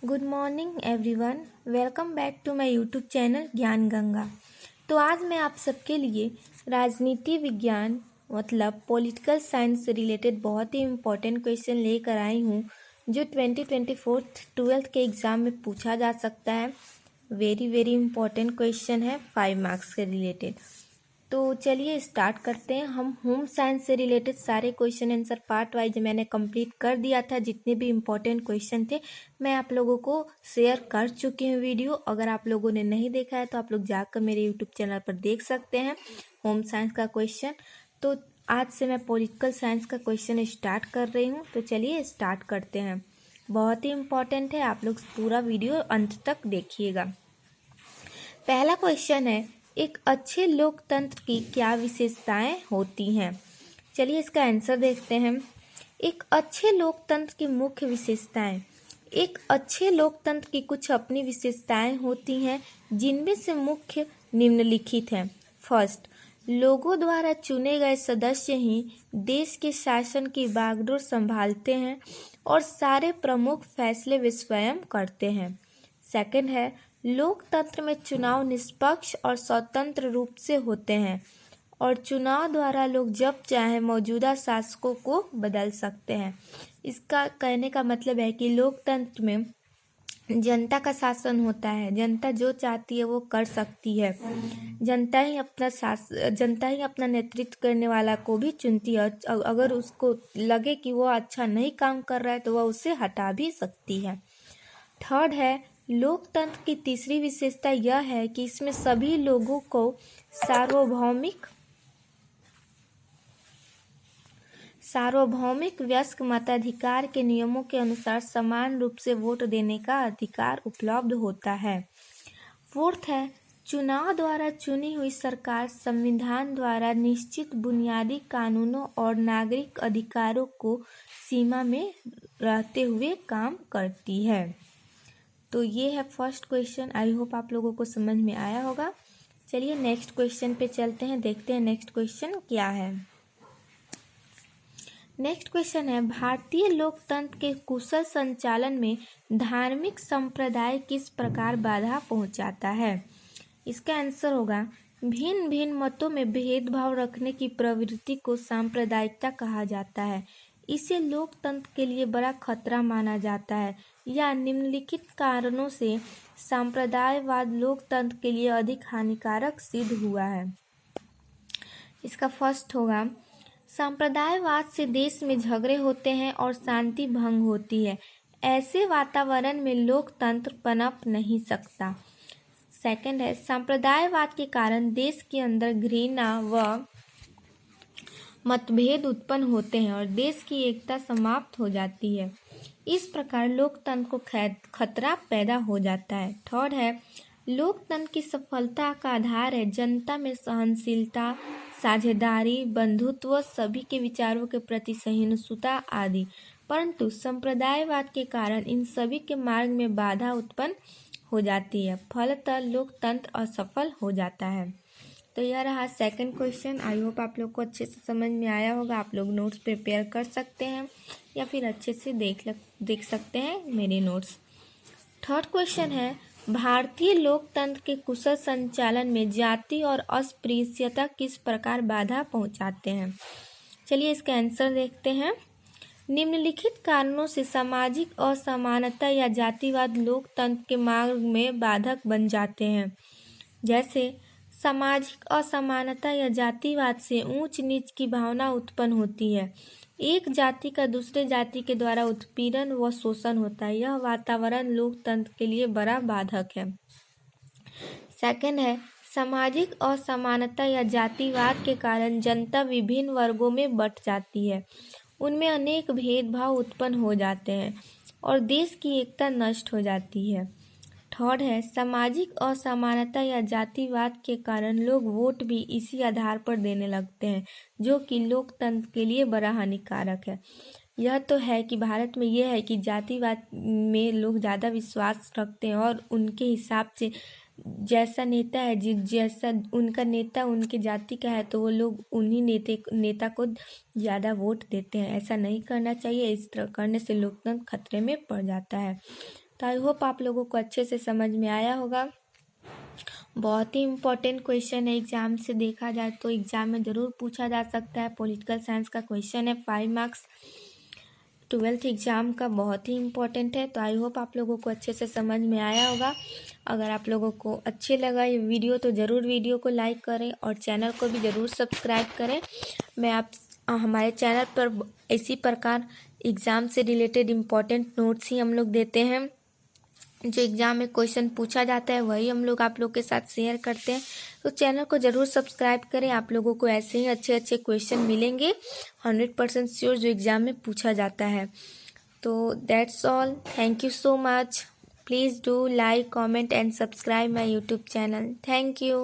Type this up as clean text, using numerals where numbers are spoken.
Good morning everyone, welcome back to my YouTube channel Gyan Ganga. तो आज मैं आप सबके लिए राजनीति विज्ञान मतलब पॉलिटिकल साइंस से रिलेटेड बहुत ही इम्पोर्टेंट क्वेश्चन लेकर आई हूँ जो 2024 ट्वेल्थ के एग्ज़ाम में पूछा जा सकता है। वेरी इम्पोर्टेंट क्वेश्चन है 5 मार्क्स के रिलेटेड। तो चलिए स्टार्ट करते हैं। हम होम साइंस से रिलेटेड सारे क्वेश्चन आंसर पार्ट वाइज मैंने कंप्लीट कर दिया था। जितने भी इम्पोर्टेंट क्वेश्चन थे मैं आप लोगों को शेयर कर चुकी हूँ वीडियो। अगर आप लोगों ने नहीं देखा है तो आप लोग जाकर मेरे यूट्यूब चैनल पर देख सकते हैं होम साइंस का क्वेश्चन। तो आज से मैं पॉलिटिकल साइंस का क्वेश्चन स्टार्ट कर रही हूँ। तो चलिए स्टार्ट करते हैं। बहुत ही इम्पोर्टेंट है, आप लोग पूरा वीडियो अंत तक देखिएगा। पहला क्वेश्चन है, एक अच्छे लोकतंत्र की क्या विशेषताएं होती हैं? चलिए इसका आंसर देखते हैं। एक अच्छे लोकतंत्र की मुख्य विशेषताएं। एक अच्छे लोकतंत्र की कुछ अपनी विशेषताएं होती हैं जिनमें से मुख्य निम्नलिखित हैं। फर्स्ट, लोगों द्वारा चुने गए सदस्य ही देश के शासन की बागडोर संभालते हैं और सारे प्रमुख फैसले वे स्वयं करते हैं। सेकंड है, लोकतंत्र में चुनाव निष्पक्ष और स्वतंत्र रूप से होते हैं और चुनाव द्वारा लोग जब चाहे मौजूदा शासकों को बदल सकते हैं। इसका कहने का मतलब है कि लोकतंत्र में जनता का शासन होता है, जनता जो चाहती है वो कर सकती है। जनता ही अपना नेतृत्व करने वाला को भी चुनती है। अगर उसको लगे कि वो अच्छा नहीं काम कर रहा है तो वह उसे हटा भी सकती है। थर्ड है, लोकतंत्र की तीसरी विशेषता यह है कि इसमें सभी लोगों को सार्वभौमिक वयस्क मताधिकार के नियमों के अनुसार समान रूप से वोट देने का अधिकार उपलब्ध होता है। फोर्थ है, चुनाव द्वारा चुनी हुई सरकार संविधान द्वारा निश्चित बुनियादी कानूनों और नागरिक अधिकारों को सीमा में रहते हुए काम करती है। तो ये है फर्स्ट क्वेश्चन। आई होप आप लोगों को समझ में आया होगा। चलिए नेक्स्ट क्वेश्चन पे चलते हैं, देखते हैं नेक्स्ट क्वेश्चन क्या है। नेक्स्ट क्वेश्चन है, भारतीय लोकतंत्र के कुशल संचालन में धार्मिक संप्रदाय किस प्रकार बाधा पहुंचाता है? इसका आंसर होगा, भिन्न भिन्न मतों में भेदभाव रखने की प्रवृत्ति को सांप्रदायिकता कहा जाता है। इसे लोकतंत्र के लिए बड़ा खतरा माना जाता है। या निम्नलिखित कारणों से सांप्रदायवाद लोकतंत्र के लिए अधिक हानिकारक सिद्ध हुआ है। इसका फर्स्ट होगा, सांप्रदायवाद से देश में झगड़े होते हैं और शांति भंग होती है। ऐसे वातावरण में लोकतंत्र पनप नहीं सकता। सेकंड है, सांप्रदायवाद के कारण देश के अंदर घृणा व मतभेद उत्पन्न होते हैं और देश की एकता समाप्त हो जाती है। इस प्रकार लोकतंत्र को खतरा पैदा हो जाता है। थर्ड है, लोकतंत्र की सफलता का आधार है जनता में सहनशीलता, साझेदारी, बंधुत्व, सभी के विचारों के प्रति सहिष्णुता आदि। परंतु संप्रदायवाद के कारण इन सभी के मार्ग में बाधा उत्पन्न हो जाती है। फलतः लोकतंत्र असफल हो जाता है। तो यह रहा सेकंड क्वेश्चन। आई होप आप लोग को अच्छे से समझ में आया होगा। आप लोग नोट्स प्रिपेयर कर सकते हैं या फिर अच्छे से देख सकते हैं मेरे नोट्स। थर्ड क्वेश्चन है, भारतीय लोकतंत्र के कुशल संचालन में जाति और अस्पृश्यता किस प्रकार बाधा पहुंचाते हैं? चलिए इसका आंसर देखते हैं। निम्नलिखित कारणों से सामाजिक असमानता या जातिवाद लोकतंत्र के मार्ग में बाधक बन जाते हैं। जैसे सामाजिक असमानता या जातिवाद से ऊंच नीच की भावना उत्पन्न होती है। एक जाति का दूसरे जाति के द्वारा उत्पीड़न व शोषण होता है। यह वातावरण लोकतंत्र के लिए बड़ा बाधक है। सेकंड है, सामाजिक असमानता या जातिवाद के कारण जनता विभिन्न वर्गों में बंट जाती है। उनमें अनेक भेदभाव उत्पन्न हो जाते हैं और देश की एकता नष्ट हो जाती है। थर्ड है, सामाजिक असमानता या जातिवाद के कारण लोग वोट भी इसी आधार पर देने लगते हैं जो कि लोकतंत्र के लिए बड़ा हानिकारक है। यह तो है कि भारत में यह है कि जातिवाद में लोग ज़्यादा विश्वास रखते हैं और उनके हिसाब से जैसा नेता है जैसा उनका नेता उनके जाति का है तो वो लोग उन्हीं नेता को ज़्यादा वोट देते हैं। ऐसा नहीं करना चाहिए। इस तरह करने से लोकतंत्र खतरे में पड़ जाता है। तो आई होप आप लोगों को अच्छे से समझ में आया होगा। बहुत ही इम्पोर्टेंट क्वेश्चन है, एग्जाम से देखा जाए तो एग्जाम में ज़रूर पूछा जा सकता है। पॉलिटिकल साइंस का क्वेश्चन है, 5 मार्क्स 12th एग्ज़ाम का, बहुत ही इम्पोर्टेंट है। तो आई होप आप लोगों को अच्छे से समझ में आया होगा। अगर आप लोगों को अच्छे लगा ये वीडियो तो ज़रूर वीडियो को लाइक करें और चैनल को भी ज़रूर सब्सक्राइब करें। हमारे चैनल पर इसी प्रकार एग्ज़ाम से रिलेटेड इम्पोर्टेंट नोट्स ही हम लोग देते हैं। जो एग्ज़ाम में क्वेश्चन पूछा जाता है वही हम लोग आप लोग के साथ शेयर करते हैं। तो चैनल को ज़रूर सब्सक्राइब करें, आप लोगों को ऐसे ही अच्छे अच्छे क्वेश्चन मिलेंगे 100% श्योर जो एग्ज़ाम में पूछा जाता है। तो that's all, thank you so much. Please do like, comment and subscribe my YouTube channel. Thank you.